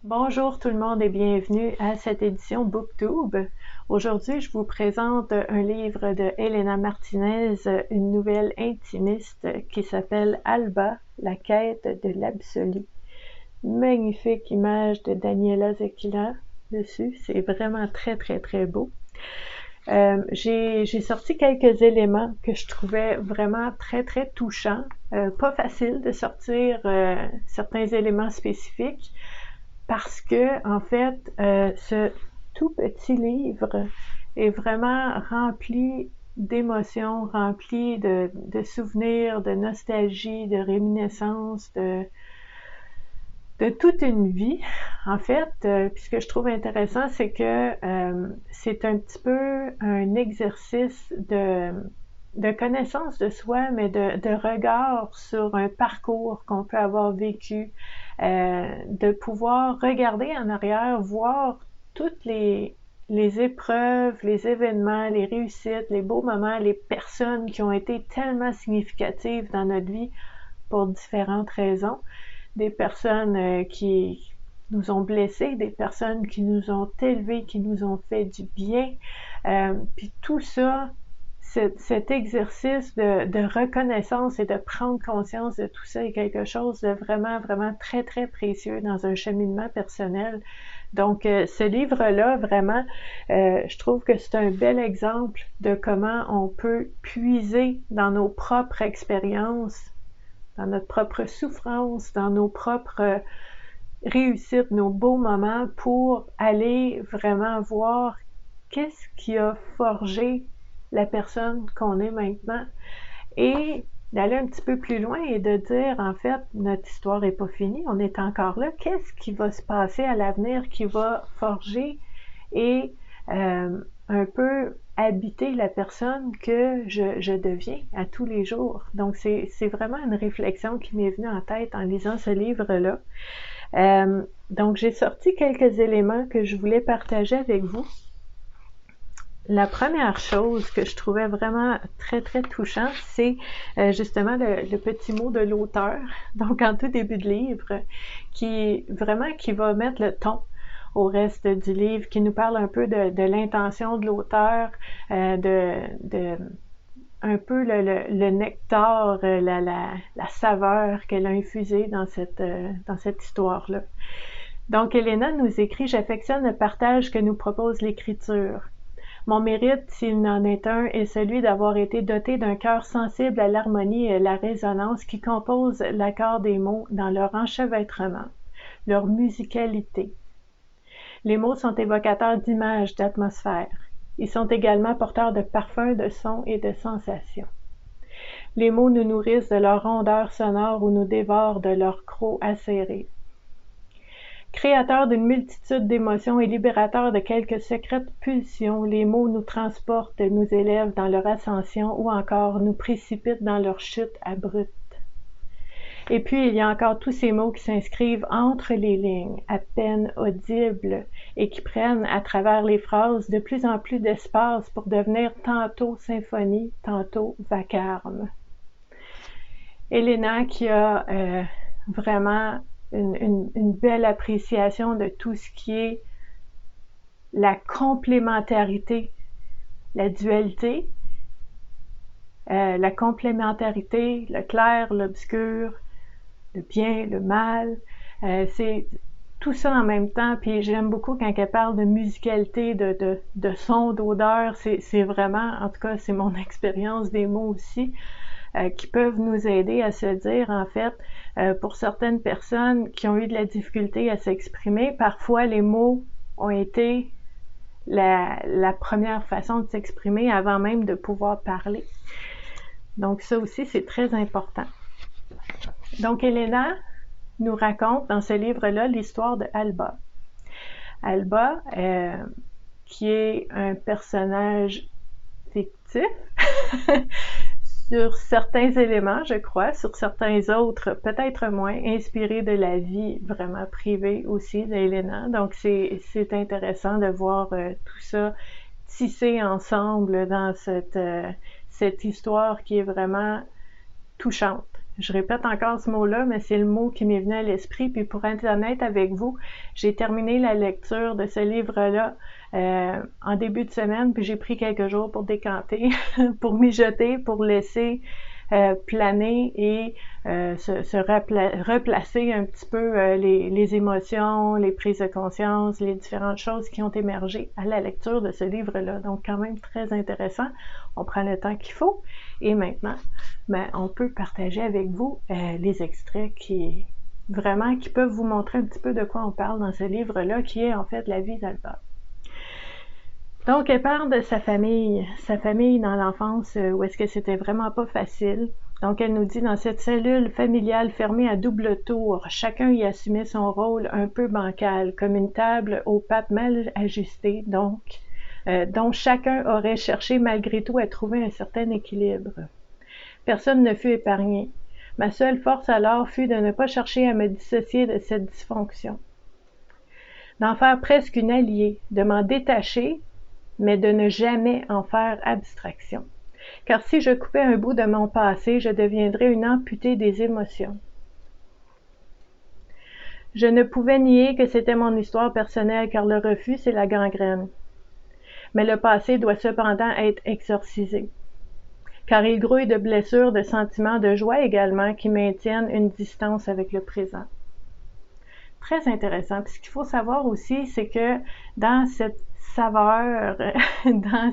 Bonjour tout le monde et bienvenue à cette édition BookTube. Aujourd'hui, je vous présente un livre de Elena Martinez, une nouvelle intimiste qui s'appelle Alba, la quête de l'absolu. Magnifique image de Daniela Zequila dessus, c'est vraiment très beau. J'ai sorti quelques éléments que je trouvais vraiment très touchants. Pas facile de sortir certains éléments spécifiques, parce que, en fait, ce tout petit livre est vraiment rempli d'émotions, rempli de souvenirs, de nostalgie, de réminiscences, de toute une vie. En fait, puis ce que je trouve intéressant, c'est que c'est un petit peu un exercice de connaissance de soi, mais de regard sur un parcours qu'on peut avoir vécu, de pouvoir regarder en arrière, voir toutes les épreuves, les événements, les réussites, les beaux moments, les personnes qui ont été tellement significatives dans notre vie pour différentes raisons, des personnes qui nous ont blessés, des personnes qui nous ont élevés, qui nous ont fait du bien, puis tout ça, cet exercice de reconnaissance et de prendre conscience de tout ça est quelque chose de vraiment très précieux dans un cheminement personnel. Donc, ce livre-là, vraiment, je trouve que c'est un bel exemple de comment on peut puiser dans nos propres expériences, dans notre propre souffrance, dans nos propres réussites, nos beaux moments, pour aller vraiment voir qu'est-ce qui a forgé la personne qu'on est maintenant, et d'aller un petit peu plus loin et de dire, en fait, notre histoire n'est pas finie, on est encore là. Qu'est-ce qui va se passer à l'avenir qui va forger et un peu habiter la personne que je deviens à tous les jours. Donc, c'est vraiment une réflexion qui m'est venue en tête en lisant ce livre-là. Donc, j'ai sorti quelques éléments que je voulais partager avec vous. La première chose que je trouvais vraiment très touchant, c'est justement le petit mot de l'auteur, donc en tout début de livre, qui va mettre le ton au reste du livre, qui nous parle un peu de l'intention de l'auteur, de un peu le nectar, la saveur qu'elle a infusée dans cette histoire-là. Donc, Elena nous écrit « J'affectionne le partage que nous propose l'écriture. Mon mérite, s'il n'en est un, est celui d'avoir été doté d'un cœur sensible à l'harmonie et à la résonance qui composent l'accord des mots dans leur enchevêtrement, leur musicalité. Les mots sont évocateurs d'images, d'atmosphères. Ils sont également porteurs de parfums, de sons et de sensations. Les mots nous nourrissent de leur rondeur sonore ou nous dévorent de leur croc acéré. Créateurs d'une multitude d'émotions et libérateurs de quelques secrètes pulsions, les mots nous transportent, nous élèvent dans leur ascension ou encore nous précipitent dans leur chute abrupte. Et puis, il y a encore tous ces mots qui s'inscrivent entre les lignes, à peine audibles, et qui prennent à travers les phrases de plus en plus d'espace pour devenir tantôt symphonie, tantôt vacarme. Elena, qui a vraiment une belle appréciation de tout ce qui est la complémentarité, la dualité, la complémentarité, le clair, l'obscur, le bien, le mal, c'est tout ça en même temps. Puis j'aime beaucoup quand elle parle de musicalité, de son, d'odeur, c'est vraiment, en tout cas c'est mon expérience des mots aussi, qui peuvent nous aider à se dire, en fait, pour certaines personnes qui ont eu de la difficulté à s'exprimer, parfois les mots ont été la première façon de s'exprimer avant même de pouvoir parler. Donc ça aussi, c'est très important. Donc Elena nous raconte dans ce livre-là l'histoire de Alba. Alba, qui est un personnage fictif, sur certains éléments, je crois, sur certains autres, peut-être moins, inspiré de la vie vraiment privée aussi d'Elena. Donc, c'est intéressant de voir tout ça tissé ensemble dans cette histoire qui est vraiment touchante. Je répète encore ce mot-là, mais c'est le mot qui m'est venu à l'esprit. Puis pour être honnête avec vous, j'ai terminé la lecture de ce livre-là en début de semaine, puis j'ai pris quelques jours pour décanter, pour mijoter, pour laisser planer et se replacer un petit peu les émotions, les prises de conscience, les différentes choses qui ont émergé à la lecture de ce livre-là. Donc quand même très intéressant. On prend le temps qu'il faut. Et maintenant, ben, on peut partager avec vous les extraits qui peuvent vous montrer un petit peu de quoi on parle dans ce livre-là, qui est en fait la vie d'Alba. Donc, elle parle de sa famille dans l'enfance, où est-ce que c'était vraiment pas facile. Donc, elle nous dit, dans cette cellule familiale fermée à double tour, chacun y assumait son rôle un peu bancal, comme une table aux pattes mal ajustées, donc, dont chacun aurait cherché malgré tout à trouver un certain équilibre. Personne ne fut épargné. Ma seule force alors fut de ne pas chercher à me dissocier de cette dysfonction, d'en faire presque une alliée, de m'en détacher, mais de ne jamais en faire abstraction. Car si je coupais un bout de mon passé, je deviendrais une amputée des émotions. Je ne pouvais nier que c'était mon histoire personnelle, car le refus, c'est la gangrène. Mais le passé doit cependant être exorcisé, car il grouille de blessures, de sentiments, de joie également, qui maintiennent une distance avec le présent. Très intéressant. Puis ce qu'il faut savoir aussi, c'est que dans cette saveur, dans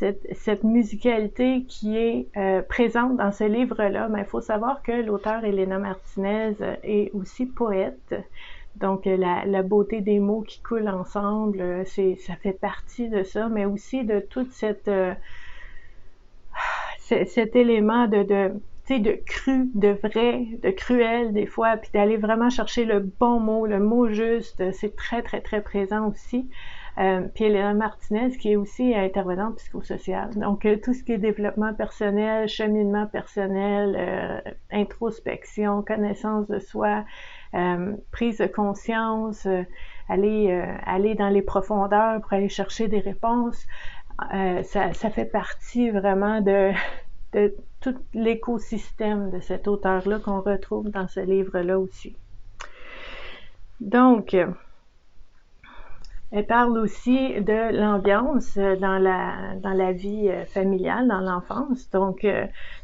cette musicalité qui est présente dans ce livre-là, mais il faut savoir que l'auteure Elena Martinez est aussi poète. Donc la beauté des mots qui coulent ensemble, ça fait partie de ça, mais aussi de toute cet élément de cru, de vrai, de cruel des fois, puis d'aller vraiment chercher le bon mot, le mot juste, c'est très, très, très présent aussi. Puis Elena Martinez, qui est aussi intervenante psychosociale. Donc, tout ce qui est développement personnel, cheminement personnel, introspection, connaissance de soi, prise de conscience, aller dans les profondeurs pour aller chercher des réponses, ça fait partie vraiment de tout l'écosystème de cet auteur-là qu'on retrouve dans ce livre-là aussi. Donc, elle parle aussi de l'ambiance dans la vie familiale, dans l'enfance. Donc,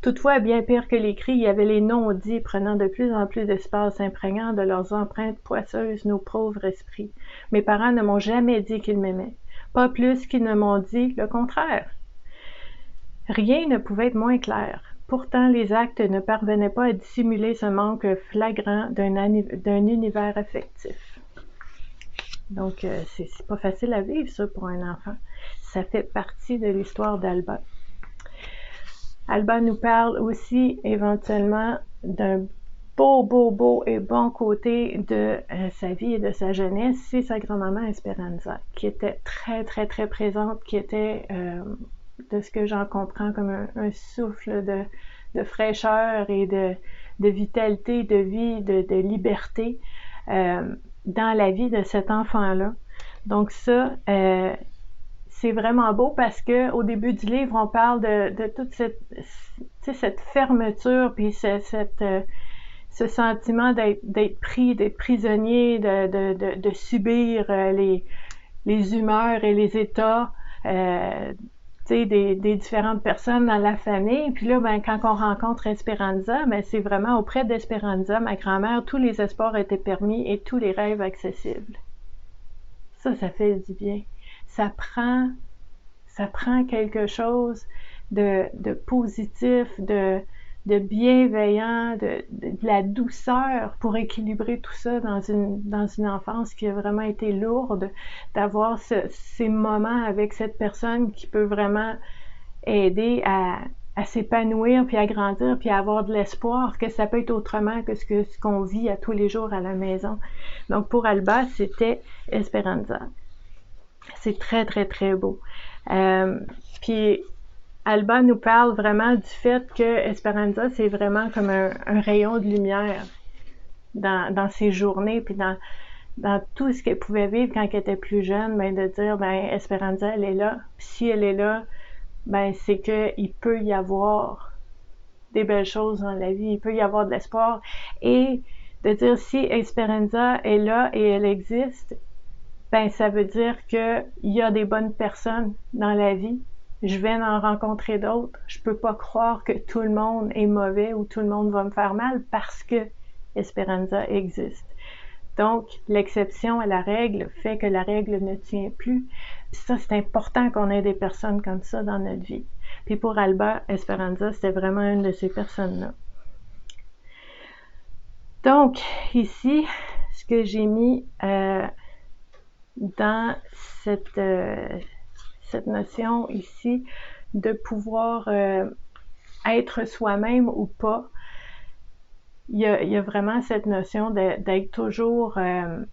toutefois, bien pire que l'écrit, il y avait les non-dits prenant de plus en plus d'espace, imprégnant de leurs empreintes poisseuses nos pauvres esprits. Mes parents ne m'ont jamais dit qu'ils m'aimaient, pas plus qu'ils ne m'ont dit le contraire. Rien ne pouvait être moins clair. Pourtant, les actes ne parvenaient pas à dissimuler ce manque flagrant d'un univers affectif. Donc, c'est pas facile à vivre, ça, pour un enfant. Ça fait partie de l'histoire d'Alba. Alba nous parle aussi, éventuellement, d'un beau et bon côté de sa vie et de sa jeunesse. C'est sa grand-maman Esperanza, qui était très, très, très présente, qui était... de ce que j'en comprends comme un souffle de fraîcheur et de vitalité, de vie, de liberté dans la vie de cet enfant-là. Donc ça, c'est vraiment beau parce que au début du livre, on parle de toute cette fermeture puis ce sentiment d'être pris, d'être prisonnier, de subir les humeurs et les états des différentes personnes dans la famille. Puis là, ben, quand on rencontre Esperanza, ben, c'est vraiment auprès d'Esperanza, ma grand-mère, tous les espoirs étaient permis et tous les rêves accessibles. Ça fait du bien. Ça prend quelque chose de positif, de bienveillant, de la douceur pour équilibrer tout ça dans une enfance qui a vraiment été lourde, d'avoir ces moments avec cette personne qui peut vraiment aider à s'épanouir, puis à grandir, puis à avoir de l'espoir que ça peut être autrement que ce qu'on vit à tous les jours à la maison. Donc pour Alba, c'était Esperanza. C'est très, très, très beau. Puis Alba nous parle vraiment du fait que Esperanza, c'est vraiment comme un rayon de lumière dans ses journées, puis dans tout ce qu'elle pouvait vivre quand elle était plus jeune, ben de dire, ben Esperanza, elle est là. Puis si elle est là, ben c'est qu'il peut y avoir des belles choses dans la vie, il peut y avoir de l'espoir. Et de dire si Esperanza est là et elle existe, ben ça veut dire qu'il y a des bonnes personnes dans la vie. Je vais en rencontrer d'autres. Je peux pas croire que tout le monde est mauvais ou tout le monde va me faire mal parce que Esperanza existe. Donc, l'exception à la règle fait que la règle ne tient plus. Puis ça, c'est important qu'on ait des personnes comme ça dans notre vie. Puis pour Alba, Esperanza, c'était vraiment une de ces personnes-là. Donc, ici, ce que j'ai mis dans cette notion ici de pouvoir être soi-même ou pas, il y a vraiment cette notion d'être toujours un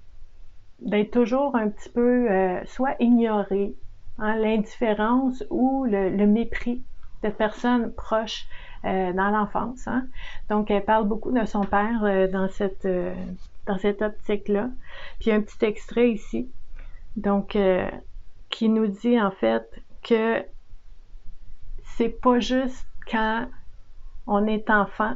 petit peu soit ignoré, hein, l'indifférence ou le mépris de personnes proches dans l'enfance. Hein. Donc, elle parle beaucoup de son père dans cette optique-là. Puis, il y a un petit extrait ici, donc, qui nous dit en fait que c'est pas juste quand on est enfant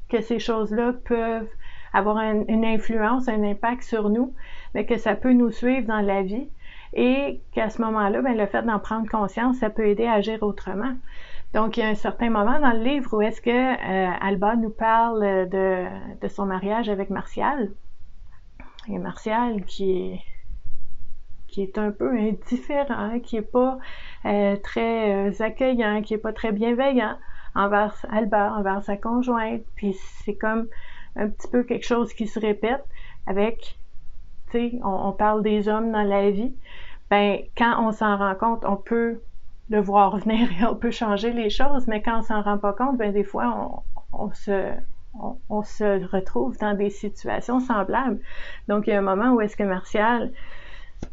que ces choses-là peuvent avoir une influence, un impact sur nous, mais que ça peut nous suivre dans la vie et qu'à ce moment-là, ben, le fait d'en prendre conscience, ça peut aider à agir autrement. Donc, il y a un certain moment dans le livre où est-ce que Alba nous parle de son mariage avec Martial. Et Martial qui est un peu indifférent, qui est pas très accueillant, qui est pas très bienveillant envers Alba, envers sa conjointe, puis c'est comme un petit peu quelque chose qui se répète avec, tu sais, on parle des hommes dans la vie, ben quand on s'en rend compte, on peut le voir venir et on peut changer les choses, mais quand on s'en rend pas compte, ben des fois on se retrouve dans des situations semblables. Donc il y a un moment où est-ce que Martial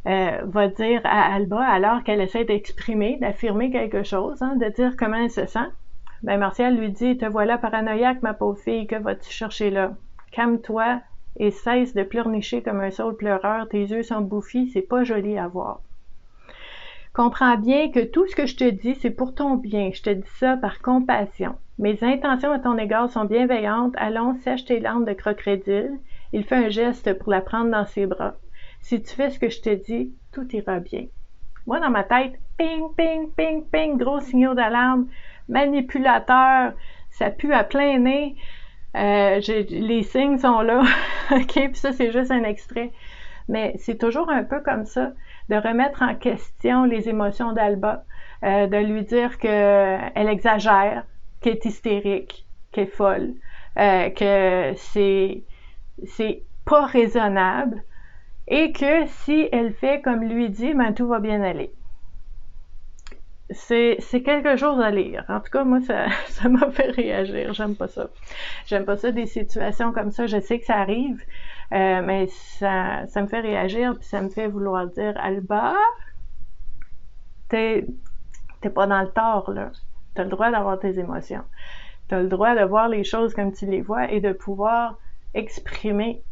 va dire à Alba, alors qu'elle essaie d'exprimer, d'affirmer quelque chose, hein, de dire comment elle se sent, ben Martial lui dit « Te voilà paranoïaque, ma pauvre fille, que vas-tu chercher là? Calme-toi et cesse de pleurnicher comme un saule pleureur, tes yeux sont bouffis, c'est pas joli à voir. Comprends bien que tout ce que je te dis, c'est pour ton bien, je te dis ça par compassion. Mes intentions à ton égard sont bienveillantes, allons, sèche tes larmes de crocodile. » Il fait un geste pour la prendre dans ses bras. « Si tu fais ce que je te dis, tout ira bien. » Moi, dans ma tête, ping, ping, ping, ping, gros signaux d'alarme, manipulateur, ça pue à plein nez, les signes sont là, ok, puis ça, c'est juste un extrait. Mais c'est toujours un peu comme ça, de remettre en question les émotions d'Alba, de lui dire qu'elle exagère, qu'elle est hystérique, qu'elle est folle, que c'est pas raisonnable, et que si elle fait comme lui dit, ben tout va bien aller. C'est quelque chose à lire. En tout cas, moi, ça m'a fait réagir. J'aime pas ça. J'aime pas ça, des situations comme ça. Je sais que ça arrive, mais ça me fait réagir, puis ça me fait vouloir dire, Alba, t'es pas dans le tort, là. T'as le droit d'avoir tes émotions. T'as le droit de voir les choses comme tu les vois et de pouvoir exprimer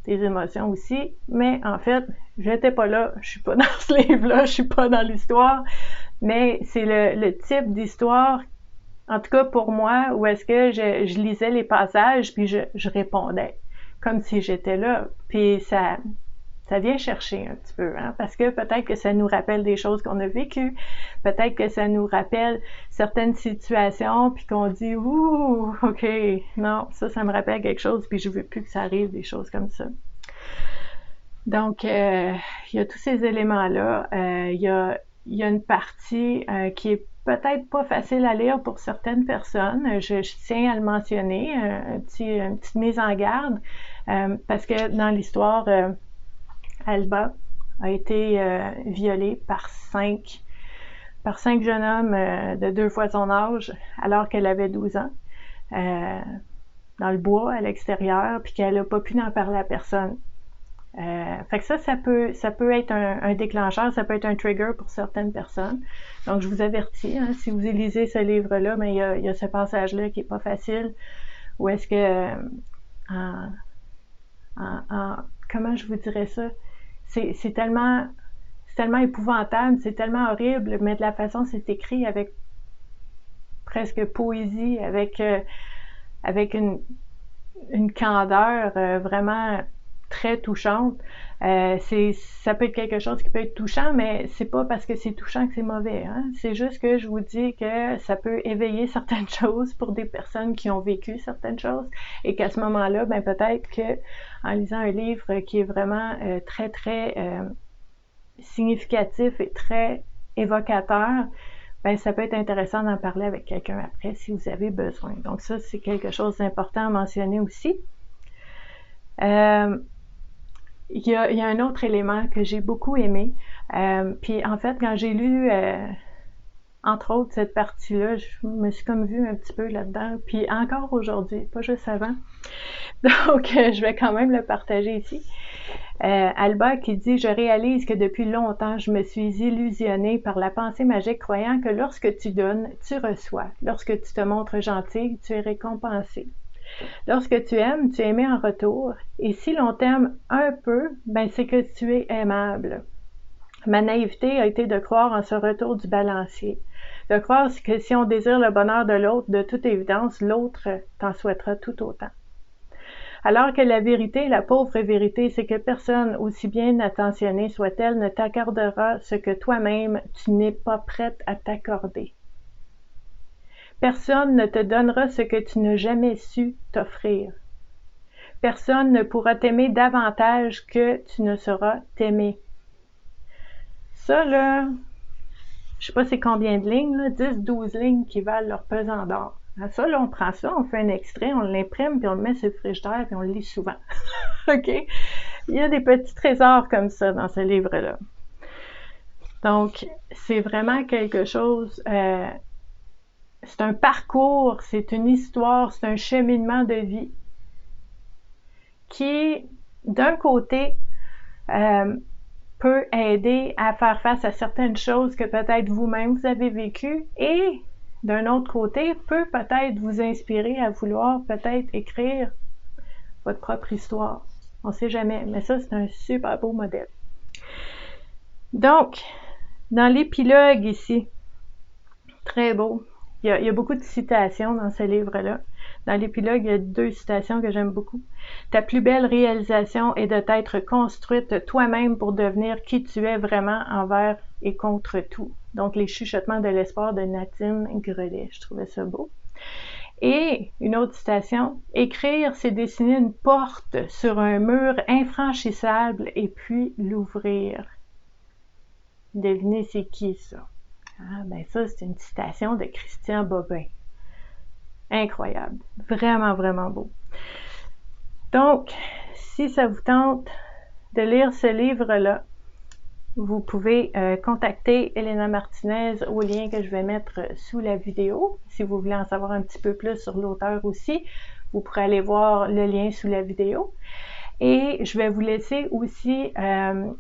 tes émotions aussi, mais en fait, j'étais pas là, je suis pas dans ce livre-là, je suis pas dans l'histoire, mais c'est le type d'histoire, en tout cas pour moi, où est-ce que je lisais les passages, puis je répondais, comme si j'étais là, puis ça vient chercher un petit peu, hein, parce que peut-être que ça nous rappelle des choses qu'on a vécues, peut-être que ça nous rappelle certaines situations, puis qu'on dit « Ouh, ok, non, ça me rappelle quelque chose, puis je veux plus que ça arrive, des choses comme ça. » Donc, il y a tous ces éléments-là. Il y a une partie qui est peut-être pas facile à lire pour certaines personnes. Je tiens à le mentionner, une petite mise en garde, parce que dans l'histoire, Alba a été violée par cinq jeunes hommes de 2 fois son âge, alors qu'elle avait 12 ans, dans le bois, à l'extérieur, puis qu'elle n'a pas pu en parler à personne. Fait que ça peut être un déclencheur, ça peut être un trigger pour certaines personnes. Donc, je vous avertis, hein, si vous lisez ce livre-là, mais il y a ce passage-là qui est pas facile, où est-ce que, comment je vous dirais ça? C'est tellement épouvantable, c'est tellement horrible, mais de la façon c'est écrit avec presque poésie, avec une candeur vraiment très touchante. Ça peut être quelque chose qui peut être touchant, mais c'est pas parce que c'est touchant que c'est mauvais, hein? C'est juste que je vous dis que ça peut éveiller certaines choses pour des personnes qui ont vécu certaines choses, et qu'à ce moment-là, ben peut-être que en lisant un livre qui est vraiment très très significatif et très évocateur, ben ça peut être intéressant d'en parler avec quelqu'un après si vous avez besoin. Donc ça, c'est quelque chose d'important à mentionner aussi. Il y a un autre élément que j'ai beaucoup aimé. Puis en fait, quand j'ai lu, entre autres, cette partie-là, je me suis comme vue un petit peu là-dedans. Puis encore aujourd'hui, pas juste avant. Donc, je vais quand même le partager ici. Alba qui dit « Je réalise que depuis longtemps, je me suis illusionnée par la pensée magique, croyant que lorsque tu donnes, tu reçois. Lorsque tu te montres gentille, tu es récompensé. Lorsque tu aimes, tu es aimé en retour. Et si l'on t'aime un peu, ben c'est que tu es aimable. Ma naïveté a été de croire en ce retour du balancier. De croire que si on désire le bonheur de l'autre, de toute évidence, l'autre t'en souhaitera tout autant. Alors que la vérité, la pauvre vérité, c'est que personne, aussi bien attentionnée soit-elle, ne t'accordera ce que toi-même tu n'es pas prête à t'accorder. Personne ne te donnera ce que tu n'as jamais su t'offrir. Personne ne pourra t'aimer davantage que tu ne sauras t'aimer. » Ça, là, je sais pas c'est combien de lignes, là, 10-12 lignes qui valent leur pesant d'or. Ça, là, on prend ça, on fait un extrait, on l'imprime, puis on le met sur le frigidaire, puis on le lit souvent. OK? Il y a des petits trésors comme ça dans ce livre-là. Donc, c'est vraiment quelque chose... c'est un parcours, c'est une histoire, c'est un cheminement de vie qui, d'un côté, peut aider à faire face à certaines choses que peut-être vous-même vous avez vécues, et d'un autre côté, peut peut-être vous inspirer à vouloir peut-être écrire votre propre histoire. On ne sait jamais, mais ça, c'est un super beau modèle. Donc, dans l'épilogue ici, très beau, il y a beaucoup de citations dans ce livre-là. Dans l'épilogue, il y a 2 citations que j'aime beaucoup. « Ta plus belle réalisation est de t'être construite toi-même pour devenir qui tu es vraiment envers et contre tout. » Donc, les chuchotements de l'espoir de Nadine Grelet. Je trouvais ça beau. Et une autre citation, « Écrire, c'est dessiner une porte sur un mur infranchissable et puis l'ouvrir. » Devinez c'est qui ça? Ah, ben ça, c'est une citation de Christian Bobin. Incroyable. Vraiment, vraiment beau. Donc, si ça vous tente de lire ce livre-là, vous pouvez contacter Elena Martinez au lien que je vais mettre sous la vidéo. Si vous voulez en savoir un petit peu plus sur l'auteur aussi, vous pourrez aller voir le lien sous la vidéo. Et je vais vous laisser aussi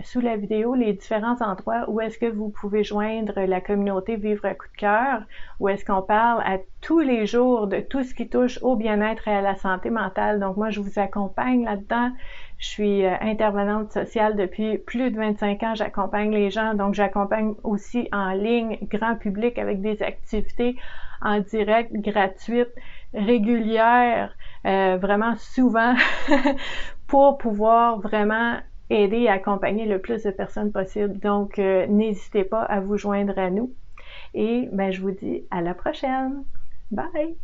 sous la vidéo les différents endroits où est-ce que vous pouvez joindre la communauté Vivre à coup de cœur, où est-ce qu'on parle à tous les jours de tout ce qui touche au bien-être et à la santé mentale. Donc moi, je vous accompagne là-dedans. Je suis intervenante sociale depuis plus de 25 ans. J'accompagne les gens, donc j'accompagne aussi en ligne, grand public, avec des activités en direct, gratuites, régulières, vraiment souvent, pour pouvoir vraiment aider et accompagner le plus de personnes possible. Donc, n'hésitez pas à vous joindre à nous. Et ben, je vous dis à la prochaine. Bye!